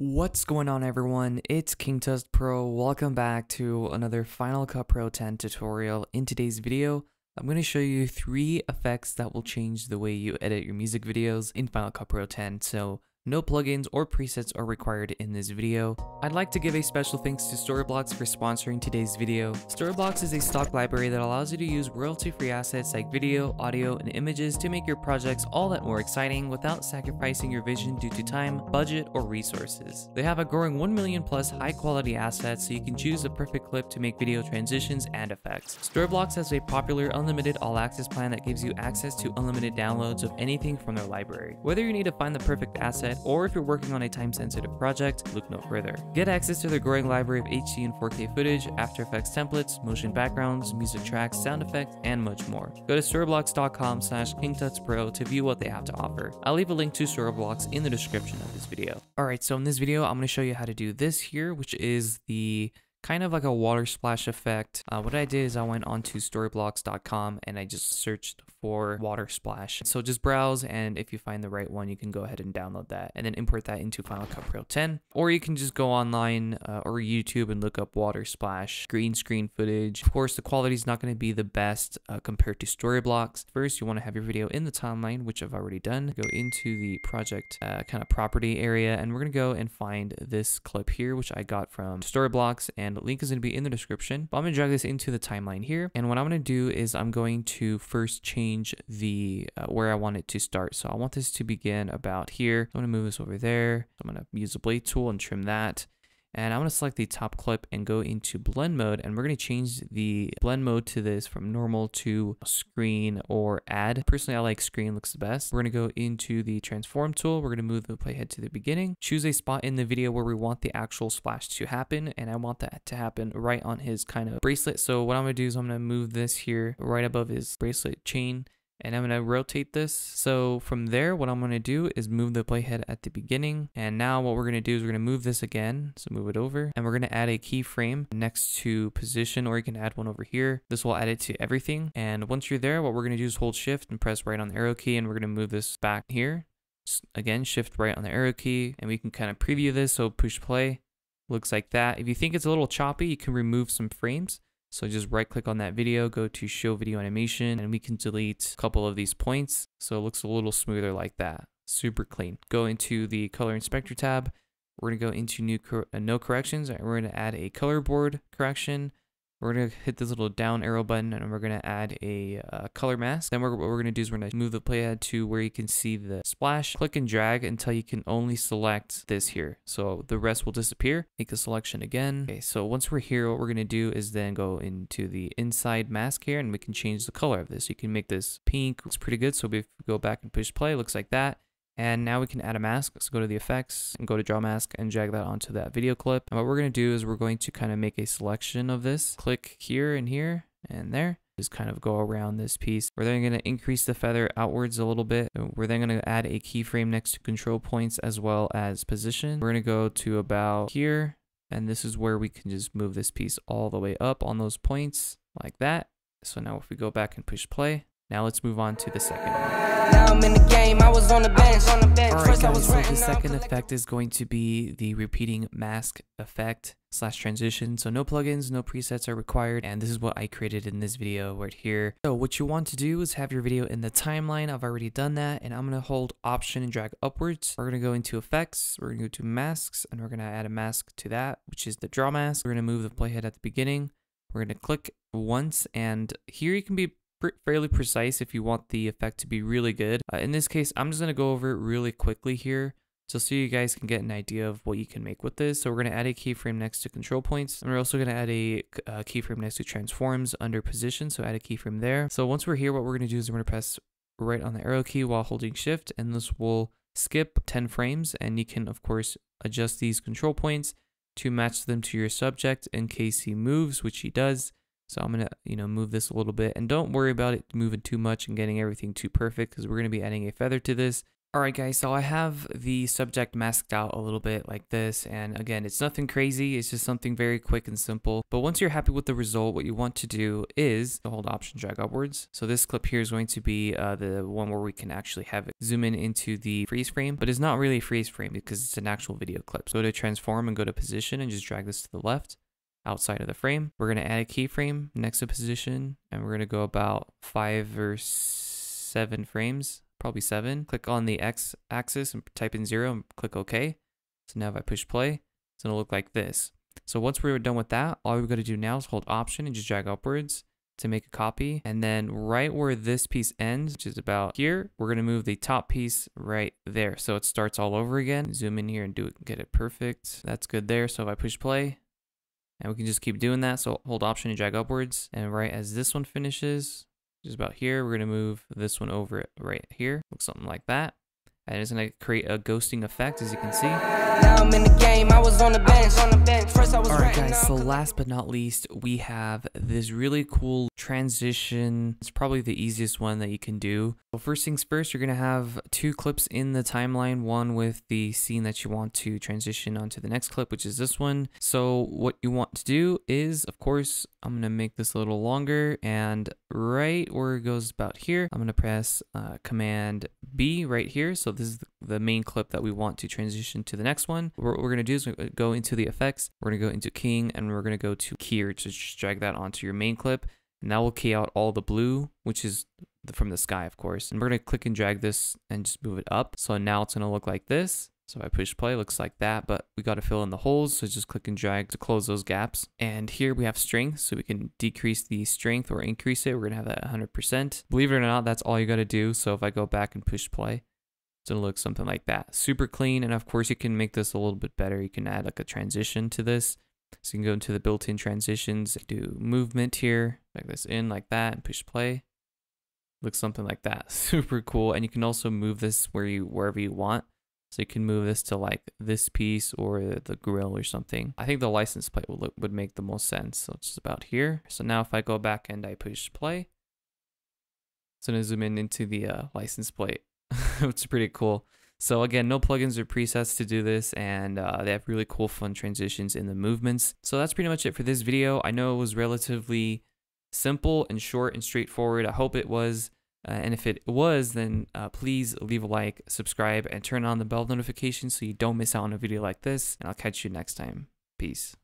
What's going on, everyone? It's KingTust Pro. Welcome back to another Final Cut Pro 10 tutorial. In today's video, I'm going to show you 3 effects that will change the way you edit your music videos in Final Cut Pro 10. So no plugins or presets are required in this video. I'd like to give a special thanks to Storyblocks for sponsoring today's video. Storyblocks is a stock library that allows you to use royalty-free assets like video, audio, and images to make your projects all that more exciting without sacrificing your vision due to time, budget, or resources. They have a growing 1 million plus high-quality assets, so you can choose the perfect clip to make video transitions and effects. Storyblocks has a popular unlimited all-access plan that gives you access to unlimited downloads of anything from their library. Whether you need to find the perfect asset or if you're working on a time-sensitive project, look no further. Get access to their growing library of HD and 4K footage, After Effects templates, motion backgrounds, music tracks, sound effects, and much more. Go to storyblocks.com/KingTutsPro to view what they have to offer. I'll leave a link to Storyblocks in the description of this video. Alright, so in this video, I'm going to show you how to do this here, which is the kind of like a water splash effect. What I did is I went onto storyblocks.com and I just searched for water splash. So just browse, and if you find the right one, you can go ahead and download that and then import that into Final Cut Pro 10. Or you can just go online or YouTube and look up water splash green screen footage. Of course, the quality is not going to be the best compared to Storyblocks. First, you want to have your video in the timeline, which I've already done. Go into the project kind of property area, and we're going to go and find this clip here, which I got from Storyblocks, and the link is going to be in the description. But I'm going to drag this into the timeline here, and what I'm going to do is I'm going to first change the where I want it to start. So I want this to begin about here. I'm going to move this over there. I'm going to use the blade tool and trim that. And I'm going to select the top clip and go into blend mode, and we're going to change the blend mode to this from normal to screen or add. Personally, I like screen, looks the best. We're going to go into the transform tool. We're going to move the playhead to the beginning, choose a spot in the video where we want the actual splash to happen, and I want that to happen right on his kind of bracelet. So what I'm going to do is I'm going to move this here right above his bracelet chain, and I'm going to rotate this. So from there, what I'm going to do is move the playhead at the beginning. And now what we're going to do is we're going to move this again. So move it over, and we're going to add a keyframe next to position, or you can add one over here. This will add it to everything. And once you're there, what we're going to do is hold shift and press right on the arrow key, and we're going to move this back here. Again, shift right on the arrow key, and we can kind of preview this. So push play, looks like that. If you think it's a little choppy, you can remove some frames. So just right click on that video, go to show video animation, and we can delete a couple of these points. So it looks a little smoother like that. Super clean. Go into the color inspector tab. We're going to go into no corrections, and we're going to add a color board correction. We're going to hit this little down arrow button, and we're going to add a color mask. Then what we're going to do is we're going to move the playhead to where you can see the splash. Click and drag until you can only select this here. So the rest will disappear. Make the selection again. Okay, so once we're here, what we're going to do is then go into the inside mask here, and we can change the color of this. You can make this pink. Looks pretty good. So if we go back and push play, it looks like that. And now we can add a mask. So go to the effects and go to draw mask and drag that onto that video clip. And what we're going to do is we're going to kind of make a selection of this. Click here and here and there. Just kind of go around this piece. We're then going to increase the feather outwards a little bit. We're then going to add a keyframe next to control points as well as position. We're going to go to about here. And this is where we can just move this piece all the way up on those points like that. So now if we go back and push play, now let's move on to the second one. Now I'm in the game, I was on the bench. Alright guys, so the second effect is going to be the repeating mask effect / transition. So no plugins, no presets are required, and this is what I created in this video right here. So what you want to do is have your video in the timeline. I've already done that, and I'm going to hold option and drag upwards. We're going to go into effects, we're going to go to masks, and we're going to add a mask to that, which is the draw mask. We're going to move the playhead at the beginning. We're going to click once, and here you can be fairly precise if you want the effect to be really good. In this case, I'm just going to go over it really quickly here just so you guys can get an idea of what you can make with this. So we're going to add a keyframe next to control points, and we're also going to add a keyframe next to transforms under position. So add a keyframe there. So once we're here, what we're going to do is we're going to press right on the arrow key while holding shift, and this will skip 10 frames. And you can of course adjust these control points to match them to your subject in case he moves, which he does. So I'm going to, move this a little bit, and don't worry about it moving too much and getting everything too perfect, because we're going to be adding a feather to this. Alright guys, so I have the subject masked out a little bit like this, and again, it's nothing crazy, it's just something very quick and simple. But once you're happy with the result, what you want to do is hold Option, drag upwards. So this clip here is going to be the one where we can actually have it zoom in into the freeze frame, but it's not really a freeze frame because it's an actual video clip. So go to transform and go to position and just drag this to the left outside of the frame. We're going to add a keyframe next to position, and we're going to go about 5 or 7 frames. Probably 7. Click on the X axis and type in 0 and click OK. So now if I push play, it's going to look like this. So once we're done with that, all we've got to do now is hold Option and just drag upwards to make a copy. And then right where this piece ends, which is about here, we're going to move the top piece right there. So it starts all over again. Zoom in here and get it perfect. That's good there. So if I push play, and we can just keep doing that. So hold Option and drag upwards. And right as this one finishes, just about here, we're going to move this one over it right here. Looks something like that. And it's going to create a ghosting effect, as you can see. Now I'm in the game, I was on the bench. First I was Alright guys, so last but not least, we have this really cool transition. It's probably the easiest one that you can do. So first things first, you're going to have 2 clips in the timeline, one with the scene that you want to transition onto the next clip, which is this one. So what you want to do is, of course, I'm going to make this a little longer, and right where it goes about here, I'm going to press Command B right here. So this is the main clip that we want to transition to the next one. What we're going to do is go into the effects, we're going to go into keying, and we're going to go to keyer to just drag that onto your main clip, and that will key out all the blue, which is from the sky, of course. And we're going to click and drag this and just move it up. So now it's going to look like this. So if I push play, it looks like that, but we got to fill in the holes. So just click and drag to close those gaps. And here we have strength, so we can decrease the strength or increase it. We're going to have that 100%. Believe it or not, that's all you got to do. So if I go back and push play, it's going to look something like that. Super clean. And of course, you can make this a little bit better. You can add like a transition to this. So you can go into the built-in transitions, do movement here, like this in like that, and push play. Looks something like that. Super cool. And you can also move this wherever you want. So you can move this to like this piece or the grill or something. I think the license plate would make the most sense. So it's just about here. So now if I go back and I push play, it's going to zoom in into the license plate. It's pretty cool. So again, no plugins or presets to do this, and they have really cool fun transitions in the movements. So that's pretty much it for this video. I know it was relatively simple and short and straightforward. I hope it was. And if it was, then please leave a like, subscribe, and turn on the bell notification so you don't miss out on a video like this. And I'll catch you next time. Peace.